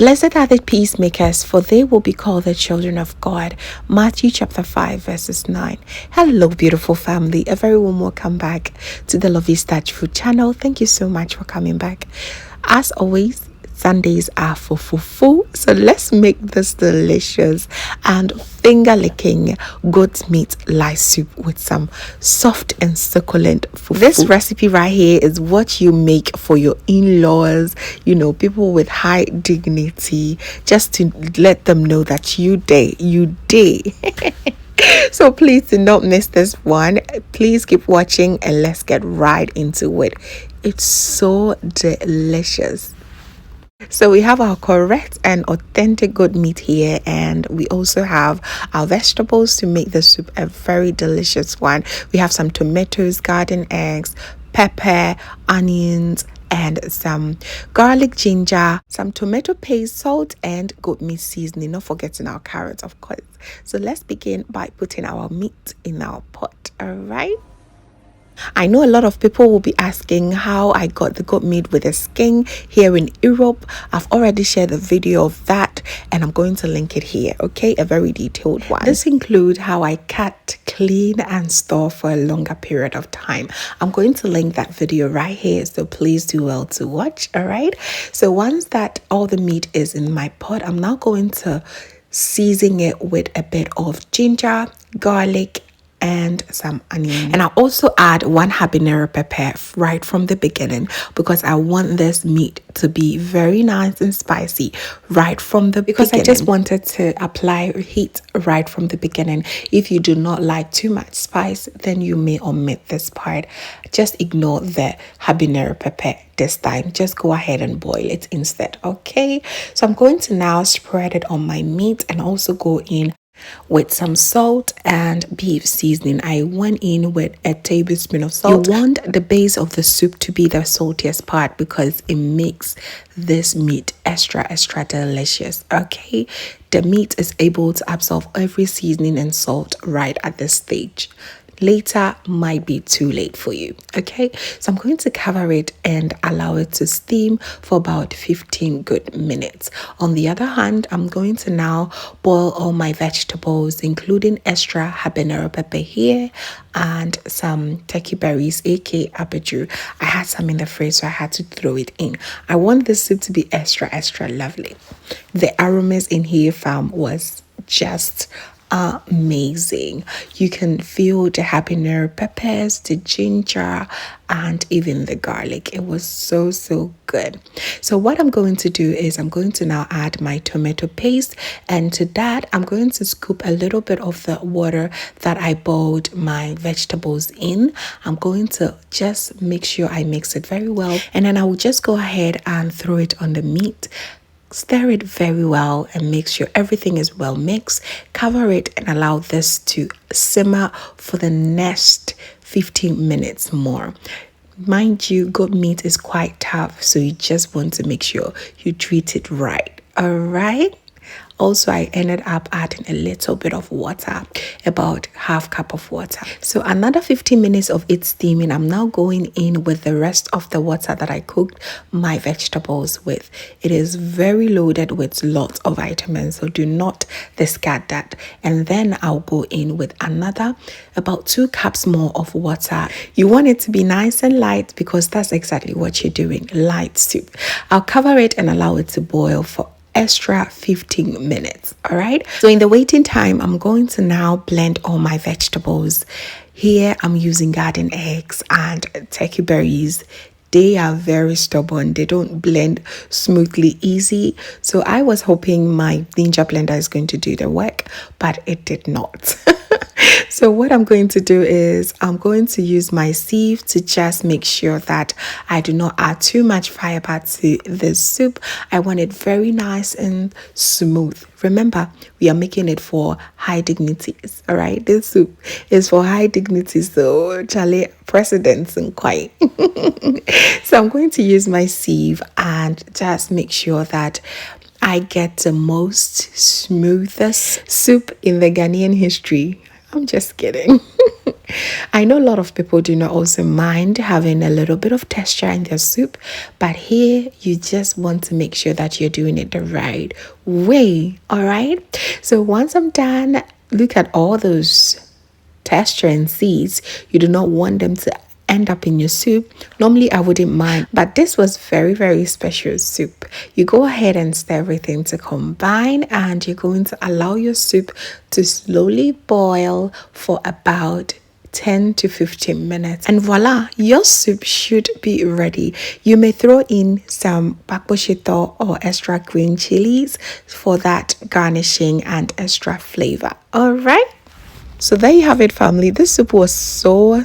Blessed are the peacemakers, for they will be called the children of God. Matthew chapter 5 verses 9. Hello, beautiful family. A very warm welcome back to the Lovystouch food channel. Thank you so much for coming back. As always, Sundays are for fufu, so let's make this delicious and finger-licking goat meat lice soup with some soft and succulent fufu. This recipe right here is what you make for your in-laws, people with high dignity, just to let them know that you day. So please do not miss this one. Please keep watching and let's get right into it. It's so delicious. So we have our correct and authentic goat meat here, and we also have our vegetables to make the soup a very delicious one. We have some tomatoes, garden eggs, pepper, onions, and some garlic, ginger, some tomato paste, salt, and goat meat seasoning, not forgetting our carrots, of course. So let's begin by putting our meat in our pot. All right. I know a lot of people will be asking how I got the goat meat with the skin here in Europe. I've already shared a video of that and I'm going to link it here, okay? A very detailed one. This includes how I cut, clean, and store for a longer period of time. I'm going to link that video right here, so please do well to watch, all right? So once that all the meat is in my pot, I'm now going to season it with a bit of ginger, garlic, and some onion, and I'll also add 1 habanero pepper right from the beginning because I want this meat to be very nice and spicy right from the beginning. I just wanted to apply heat right from the beginning. If you do not like too much spice, then you may omit this part. Just ignore the habanero pepper this time. Just go ahead and boil it instead, okay? So I'm going to now spread it on my meat and also go in with some salt and beef seasoning. I went in with a tablespoon of salt. You want the base of the soup to be the saltiest part because it makes this meat extra delicious, okay? The meat is able to absorb every seasoning and salt right at this stage. Later might be too late for you, okay? So I'm going to cover it and allow it to steam for about 15 good minutes. On the other hand, I'm going to now boil all my vegetables, including extra habanero pepper here and some turkey berries, aka abaju. I had some in the fridge, so I had to throw it in. I want this soup to be extra lovely. The aromas in here, fam, was just amazing. You can feel the habanero peppers, the ginger, and even the garlic. It was so good. So what I'm going to do is I'm going to now add my tomato paste, and to that I'm going to scoop a little bit of the water that I boiled my vegetables in. I'm going to just make sure I mix it very well, and then I will just go ahead and throw it on the meat. Stir it very well and make sure everything is well mixed. Cover it and allow this to simmer for the next 15 minutes more. Mind you, goat meat is quite tough, so you just want to make sure you treat it right. All right. Also, I ended up adding a little bit of water, about half cup of water. So another 15 minutes of it steaming, I'm now going in with the rest of the water that I cooked my vegetables with. It is very loaded with lots of vitamins, so do not discard that. And then I'll go in with another about 2 cups more of water. You want it to be nice and light because that's exactly what you're doing, light soup. I'll cover it and allow it to boil for extra 15 minutes. All right, so in the waiting time, I'm going to now blend all my vegetables. Here I'm using garden eggs and turkey berries. They are very stubborn. They don't blend smoothly easy, so I was hoping my ninja blender is going to do the work, but it did not. So what I'm going to do is I'm going to use my sieve to just make sure that I do not add too much fiber to the soup. I want it very nice and smooth. Remember, we are making it for high dignities, all right? This soup is for high dignities, so Charlie, presidents and quite. So I'm going to use my sieve and just make sure that I get the most smoothest soup in the Ghanaian history. I'm just kidding. I know a lot of people do not also mind having a little bit of texture in their soup, but here you just want to make sure that you're doing it the right way. All right. So once I'm done, look at all those texture and seeds. You do not want them to end up in your soup. Normally I wouldn't mind, but this was very, very special soup. You go ahead and stir everything to combine, and you're going to allow your soup to slowly boil for about 10 to 15 minutes, and voila, your soup should be ready. You may throw in some bakboshito or extra green chilies for that garnishing and extra flavor. All right. So there you have it, family. This soup was so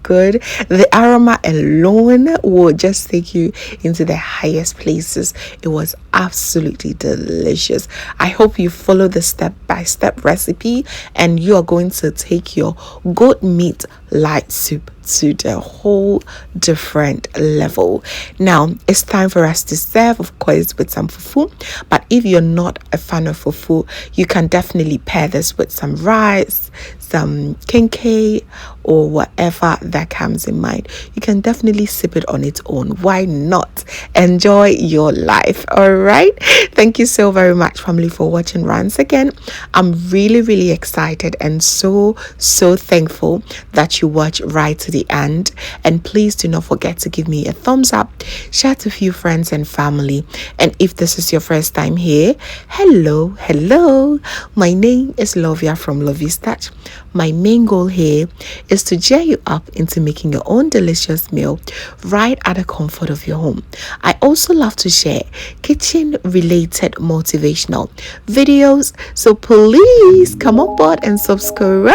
good. The aroma alone will just take you into the highest places. It was absolutely delicious. I hope you follow the step-by-step recipe, and you are going to take your goat meat light soup to the whole different level. Now it's time for us to serve, of course, with some fufu. But if you're not a fan of fufu, you can definitely pair this with some rice, some kenkey, or whatever that comes in mind. You can definitely sip it on its own. Why not? Enjoy your life. All right. Thank you so very much, family, for watching once again. I'm really excited and so thankful that you watch right to the end. And please do not forget to give me a thumbs up, share to a few friends and family. And if this is your first time here, hello. My name is Lovia from Lovystouch. My main goal here is to cheer you up into making your own delicious meal right at the comfort of your home. I also love to share kitchen related motivational videos, so please come on board and subscribe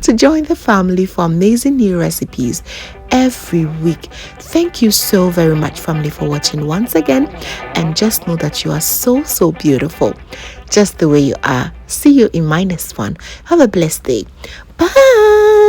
to join the family for amazing new recipes every week. Thank you so very much, family, for watching once again, and just know that you are so beautiful just the way you are. See you in my next one. Have a blessed day. Bye.